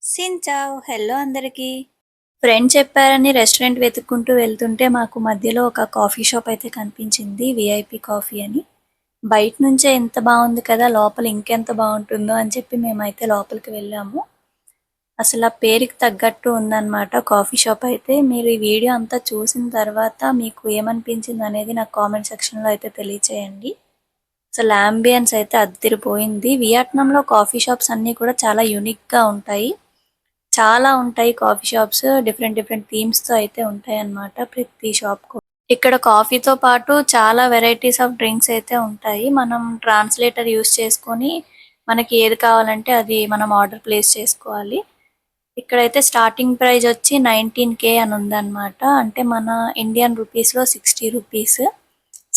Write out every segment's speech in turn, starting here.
సించావ్ hello అందరికి. Friend చెప్పారని restaurant వెతుక్కుంటూ వెళ్తుంటే మాకు మధ్యలో ఒక కాఫీ షాప్ అయితే కనిపించింది, విఐపి కాఫీ అని. బయట నుంచే ఎంత బాగుంది కదా, లోపల ఇంకెంత బాగుంటుందో అని చెప్పి మేమైతే లోపలికి వెళ్ళాము. అసలు ఆ పేరుకి తగ్గట్టు ఉందన్నమాట కాఫీ షాప్ అయితే. మీరు ఈ వీడియో అంతా చూసిన తర్వాత మీకు ఏమనిపించింది అనేది నాకు కామెంట్ సెక్షన్లో అయితే తెలియచేయండి. అసలు అంబియన్స్ అయితే అదిరిపోయింది. వియట్నాంలో కాఫీ షాప్స్ అన్నీ కూడా చాలా యూనిక్గా ఉంటాయి. చాలా ఉంటాయి కాఫీ షాప్స్. డిఫరెంట్ డిఫరెంట్ థీమ్స్‌తో అయితే ఉంటాయన్నమాట ప్రతి షాప్‌కు. ఇక్కడ కాఫీతో పాటు చాలా వెరైటీస్ ఆఫ్ డ్రింక్స్ అయితే ఉంటాయి. మనం ట్రాన్స్‌లేటర్ యూజ్ చేసుకొని మనకి ఏది కావాలంటే అది మనం ఆర్డర్ ప్లేస్ చేసుకోవాలి. ఇక్కడైతే స్టార్టింగ్ ప్రైస్ వచ్చి 19K అని ఉందన్నమాట. అంటే మన ఇండియన్ రూపీస్‌లో 60 రూపీస్.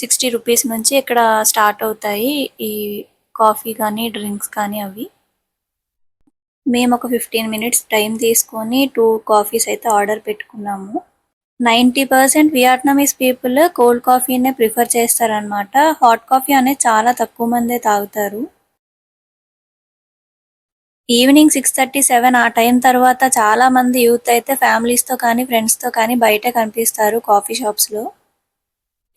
60 రూపీస్ నుంచి ఇక్కడ స్టార్ట్ అవుతాయి ఈ కాఫీ కానీ, డ్రింక్స్ కానీ అవి. మేము ఒక 15 మినిట్స్ టైం తీసుకొని 2 కాఫీస్ అయితే ఆర్డర్ పెట్టుకున్నాము. 90% వియట్నామీస్ పీపుల్ కోల్డ్ కాఫీనే ప్రిఫర్ చేస్తారనమాట. హాట్ కాఫీ అనేది చాలా తక్కువ మందే తాగుతారు. ఈవినింగ్ 6:30, 7 ఆ టైం తర్వాత చాలా మంది యూత్ అయితే ఫ్యామిలీస్‌తో కానీ, ఫ్రెండ్స్‌తో కానీ బయటే కనిపిస్తారు కాఫీ షాప్స్‌లో.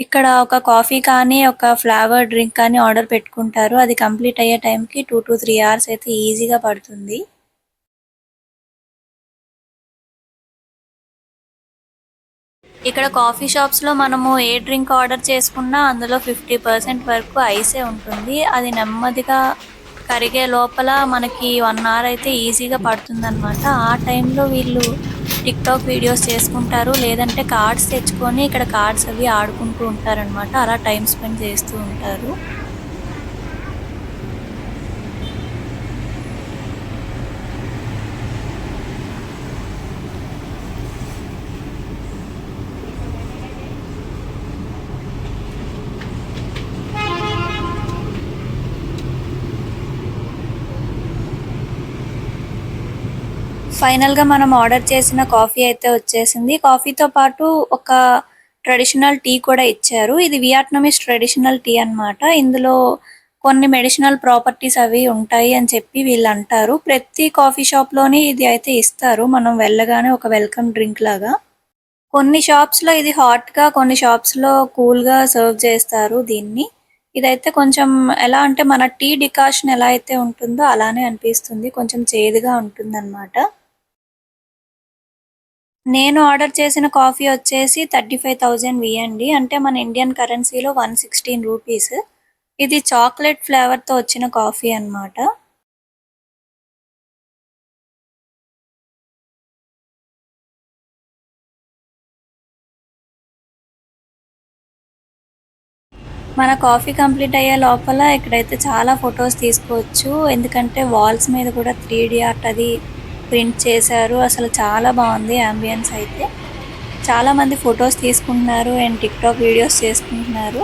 ఇక్కడ ఒక కాఫీ కానీ, ఒక ఫ్లేవర్డ్ డ్రింక్ కానీ ఆర్డర్ పెట్టుకుంటారు. అది కంప్లీట్ అయ్యే టైంకి 2-3 అవర్స్ అయితే ఈజీగా పడుతుంది. ఇక్కడ కాఫీ షాప్స్‌లో మనము ఏ డ్రింక్ ఆర్డర్ చేసుకున్నా అందులో 50% వరకు ఐసే ఉంటుంది. అది నెమ్మదిగా కరిగే లోపల మనకి 1 అవర్ అయితే ఈజీగా పడుతుందన్నమాట. ఆ టైంలో వీళ్ళు టిక్‌టాక్ వీడియోస్ చేసుకుంటారు. లేదంటే కార్డ్స్ తెచ్చుకొని ఇక్కడ కార్డ్స్ అవి ఆడుకుంటూ ఉంటారనమాట. అలా టైం స్పెండ్ చేస్తూ ఉంటారు. ఫైనల్‌గా మనం ఆర్డర్ చేసిన కాఫీ అయితే వచ్చేసింది. కాఫీతో పాటు ఒక ట్రెడిషనల్ టీ కూడా ఇచ్చారు. ఇది వియట్నామీస్ ట్రెడిషనల్ టీ అన్నమాట. ఇందులో కొన్ని మెడిసినల్ ప్రాపర్టీస్ అవి ఉంటాయి అని చెప్పి వీళ్ళంటారు. ప్రతి కాఫీ షాప్‌లోని ఇది అయితే ఇస్తారు. మనం వెళ్ళగానే ఒక వెల్కమ్ డ్రింక్ లాగా. కొన్ని షాప్స్‌లో ఇది హాట్‌గా, కొన్ని షాప్స్‌లో కూల్‌గా సర్వ్ చేస్తారు దీన్ని. ఇదైతే కొంచెం ఎలా అంటే మన టీ డికాషన్ ఎలా అయితే ఉంటుందో అలానే అనిపిస్తుంది. కొంచెం చేదుగా ఉంటుందన్నమాట. నేను ఆర్డర్ చేసిన కాఫీ వచ్చేసి 35,000 అండి. అంటే మన ఇండియన్ కరెన్సీలో 116 రూపీస్. ఇది చాక్లేట్ ఫ్లేవర్‌తో వచ్చిన కాఫీ అన్నమాట. మన కాఫీ కంప్లీట్ అయ్యే లోపల ఇక్కడైతే చాలా ఫొటోస్ తీసుకోవచ్చు. ఎందుకంటే వాల్స్ మీద కూడా 3D ఆర్ట్ అది ప్రింట్ చేశారు. అసలు చాలా బాగుంది యాంబియన్స్ అయితే. చాలా మంది ఫొటోస్ తీసుకుంటున్నారు అండ్ టిక్‌టాక్ వీడియోస్ చేసుకుంటున్నారు.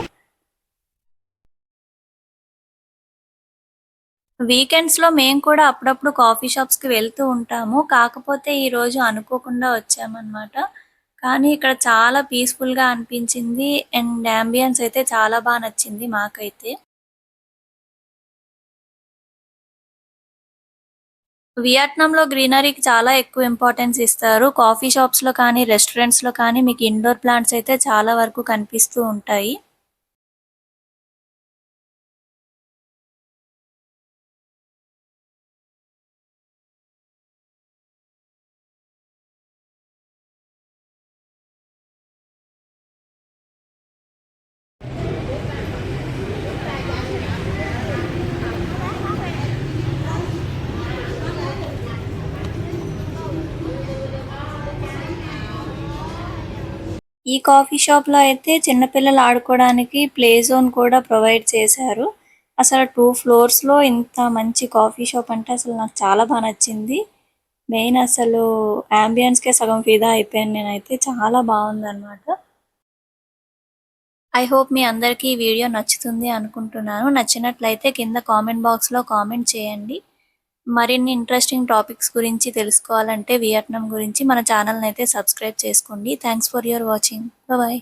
వీకెండ్స్‌లో మేము కూడా అప్పుడప్పుడు కాఫీ షాప్స్‌కి వెళ్తూ ఉంటాము. కాకపోతే ఈరోజు అనుకోకుండా వచ్చామన్నమాట. కానీ ఇక్కడ చాలా పీస్‌ఫుల్‌గా అనిపించింది అండ్ యాంబియన్స్ అయితే చాలా నచ్చింది మాకైతే. వియట్నాంలో గ్రీనరీకి చాలా ఎక్కువ ఇంపార్టెన్స్ ఇస్తారు. కాఫీ షాప్స్‌లో కానీ, రెస్టారెంట్స్‌లో కానీ మీకు ఇండోర్ ప్లాంట్స్ అయితే చాలా వరకు కనిపిస్తూ ఉంటాయి. ఈ కాఫీ షాప్‌లో అయితే చిన్న పిల్లలు ఆడుకోవడానికి ప్లే జోన్ కూడా ప్రొవైడ్ చేశారు. అసలు 2 ఫ్లోర్స్‌లో ఇంత మంచి కాఫీ షాప్ అంటే అసలు నాకు చాలా నచ్చింది. మెయిన్ అసలు యాంబియన్స్‌కే సగం ఫిదా అయిపోయాను నేనైతే. చాలా బాగుందన్నమాట. ఐ హోప్ మీ అందరికీ ఈ వీడియో నచ్చుతుంది అనుకుంటున్నాను. నచ్చినట్లయితే కింద కామెంట్ బాక్స్‌లో కామెంట్ చేయండి. మరిన్ని ఇంట్రెస్టింగ్ టాపిక్స్ గురించి తెలుసుకోవాలంటే వియట్నాం గురించి మన ఛానల్‌ని అయితే సబ్స్క్రైబ్ చేసుకోండి. Thanks for your watching. Bye.